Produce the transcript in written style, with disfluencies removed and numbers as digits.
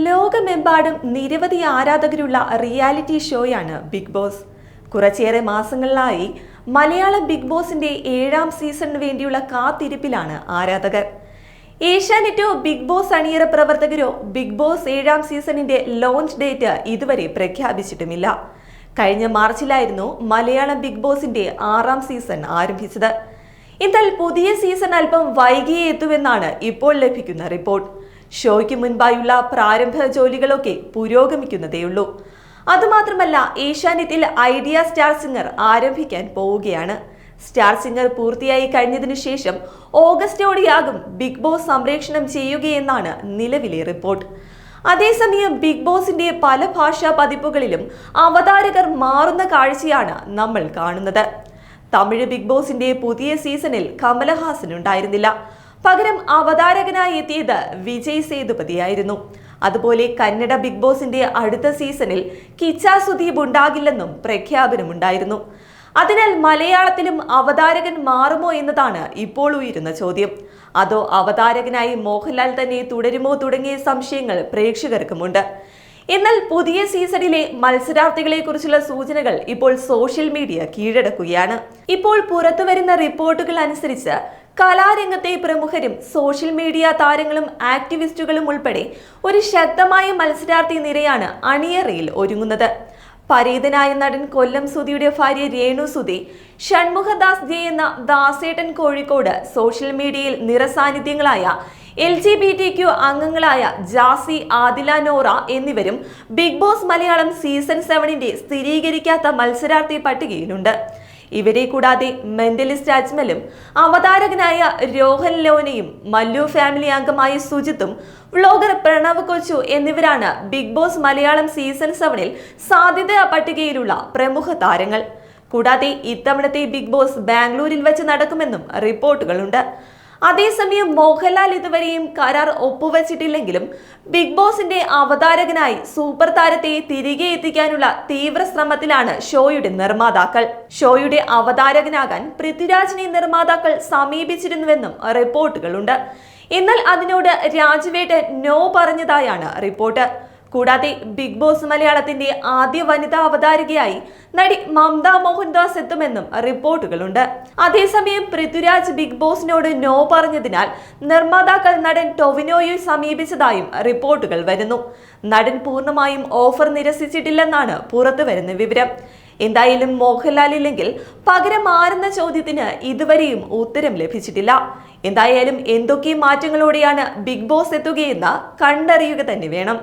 ലോകമെമ്പാടും നിരവധി ആരാധകരുള്ള റിയാലിറ്റി ഷോയാണ് ബിഗ് ബോസ്. കുറച്ചേറെ മാസങ്ങളിലായി മലയാള ബിഗ് ബോസിന്റെ 7ാം സീസണിന് വേണ്ടിയുള്ള കാത്തിരിപ്പിലാണ് ആരാധകർ. ഏഷ്യാനെറ്റോ ബിഗ് ബോസ് അണിയറ പ്രവർത്തകരോ ബിഗ് ബോസ് 7ാം സീസണിന്റെ ലോഞ്ച് ഡേറ്റ് ഇതുവരെ പ്രഖ്യാപിച്ചിട്ടുമില്ല. കഴിഞ്ഞ മാർച്ചിലായിരുന്നു മലയാളം ബിഗ് ബോസിന്റെ 6ാം സീസൺ ആരംഭിച്ചത്. എന്നാൽ പുതിയ സീസൺ അല്പം വൈകിയേ എത്തുമെന്നാണ് ഇപ്പോൾ ലഭിക്കുന്ന റിപ്പോർട്ട്. ഷോയ്ക്ക് മുൻപായുള്ള പ്രാരംഭ ജോലികളൊക്കെ പുരോഗമിക്കുന്നതേയുള്ളൂ. അതുമാത്രമല്ല, ഏഷ്യാനെറ്റിൽ ഐഡിയ സ്റ്റാർ സിംഗർ ആരംഭിക്കാൻ പോവുകയാണ്. സ്റ്റാർ സിംഗർ പൂർത്തിയായി കഴിഞ്ഞതിനു ശേഷം ഓഗസ്റ്റോടെയാകും ബിഗ് ബോസ് സംപ്രേഷണം ചെയ്യുകയെന്നാണ് നിലവിലെ റിപ്പോർട്ട്. അതേസമയം ബിഗ് ബോസിന്റെ പല ഭാഷാ പതിപ്പുകളിലും അവതാരകർ മാറുന്ന കാഴ്ചയാണ് നമ്മൾ കാണുന്നത്. തമിഴ് ബിഗ് ബോസിന്റെ പുതിയ സീസണിൽ കമലഹാസൻ ഉണ്ടായിരുന്നില്ല. പകരം അവതാരകനായി എത്തിയത് വിജയ് സേതുപതിയായിരുന്നു. അതുപോലെ കന്നഡ ബിഗ് ബോസിന്റെ അടുത്ത സീസണിൽ കിച്ച സുദീപ് ഉണ്ടാകില്ലെന്നും പ്രഖ്യാപനമുണ്ടായിരുന്നു. അതിനാൽ മലയാളത്തിലും അവതാരകൻ മാറുമോ എന്നതാണ് ഇപ്പോൾ ഉയരുന്ന ചോദ്യം. അതോ അവതാരകനായി മോഹൻലാൽ തന്നെ തുടരുമോ തുടങ്ങിയ സംശയങ്ങൾ പ്രേക്ഷകർക്കുമുണ്ട്. എന്നാൽ പുതിയ സീസണിലെ മത്സരാർത്ഥികളെ കുറിച്ചുള്ള സൂചനകൾ ഇപ്പോൾ സോഷ്യൽ മീഡിയ കീഴടക്കുകയാണ്. ഇപ്പോൾ പുറത്തുവരുന്ന റിപ്പോർട്ടുകൾ അനുസരിച്ച് കലാരംഗത്തെ പ്രമുഖരും സോഷ്യൽ മീഡിയ താരങ്ങളും ആക്ടിവിസ്റ്റുകളും ഉൾപ്പെടെ ഒരു ശക്തമായ മത്സരാർത്ഥി നിരയാണ് അണിയറയിൽ ഒരുങ്ങുന്നത്. പരേതനായ നടൻ കൊല്ലം സുധിയുടെ ഭാര്യ രേണു സുധി, ഷൺമുഖദാസ് ജെ എന്ന ദാസേട്ടൻ കോഴിക്കോട്, സോഷ്യൽ മീഡിയയിൽ നിറസാന്നിധ്യങ്ങളായ LGBTQ അംഗങ്ങളായ ജാസി, ആദില നോറ എന്നിവരും ബിഗ് ബോസ് മലയാളം സീസൺ 7ന്റെ സ്ഥിരീകരിക്കാത്ത മത്സരാർത്ഥി പട്ടികയിലുണ്ട്. ഇവരെ കൂടാതെ മെന്റലിസ്റ്റ് അജ്മലും അവതാരകനായ രോഹൻ ലോനയും മല്ലു ഫാമിലി അംഗമായ സുജിത്തും വ്ളോഗർ പ്രണവ് കൊച്ചു എന്നിവരാണ് ബിഗ് ബോസ് മലയാളം സീസൺ 7ൽ സാധ്യതാ പട്ടികയിലുള്ള പ്രമുഖ താരങ്ങൾ. കൂടാതെ ഇത്തവണത്തെ ബിഗ് ബോസ് ബാംഗ്ലൂരിൽ വെച്ച് നടക്കുമെന്നും റിപ്പോർട്ടുകളുണ്ട്. അതേസമയം മോഹൻലാൽ ഇതുവരെയും കരാർ ഒപ്പുവെച്ചിട്ടില്ലെങ്കിലും ബിഗ് ബോസിന്റെ അവതാരകനായി സൂപ്പർ താരത്തെ തിരികെ എത്തിക്കാനുള്ള തീവ്ര ശ്രമത്തിലാണ് ഷോയുടെ നിർമ്മാതാക്കൾ. ഷോയുടെ അവതാരകനാകാൻ പൃഥ്വിരാജിനെ നിർമ്മാതാക്കൾ സമീപിച്ചിരുന്നുവെന്നും റിപ്പോർട്ടുകളുണ്ട്. എന്നാൽ അതിനോട് രാജുവേട്ടൻ നോ പറഞ്ഞതായാണ് റിപ്പോർട്ട്. കൂടാതെ ബിഗ് ബോസ് മലയാളത്തിന്റെ ആദ്യ വനിതാ അവതാരികയായി നടി മമത മോഹൻദാസ് എത്തുമെന്നും റിപ്പോർട്ടുകളുണ്ട്. അതേസമയം പൃഥ്വിരാജ് ബിഗ് ബോസിനോട് നോ പറഞ്ഞതിനാൽ നിർമ്മാതാക്കൾ നടൻ ടൊവിനോയെ സമീപിച്ചതായും റിപ്പോർട്ടുകൾ വരുന്നു. നടൻ പൂർണ്ണമായും ഓഫർ നിരസിച്ചിട്ടില്ലെന്നാണ് പുറത്തുവരുന്ന വിവരം. എന്തായാലും മോഹൻലാൽ ഇല്ലെങ്കിൽ പകരം ആരെന്ന ചോദ്യത്തിന് ഇതുവരെയും ഉത്തരം ലഭിച്ചിട്ടില്ല. എന്തായാലും എന്തൊക്കെ മാറ്റങ്ങളോടെയാണ് ബിഗ് ബോസ് എത്തുകയെന്ന് കണ്ടറിയുക തന്നെ വേണം.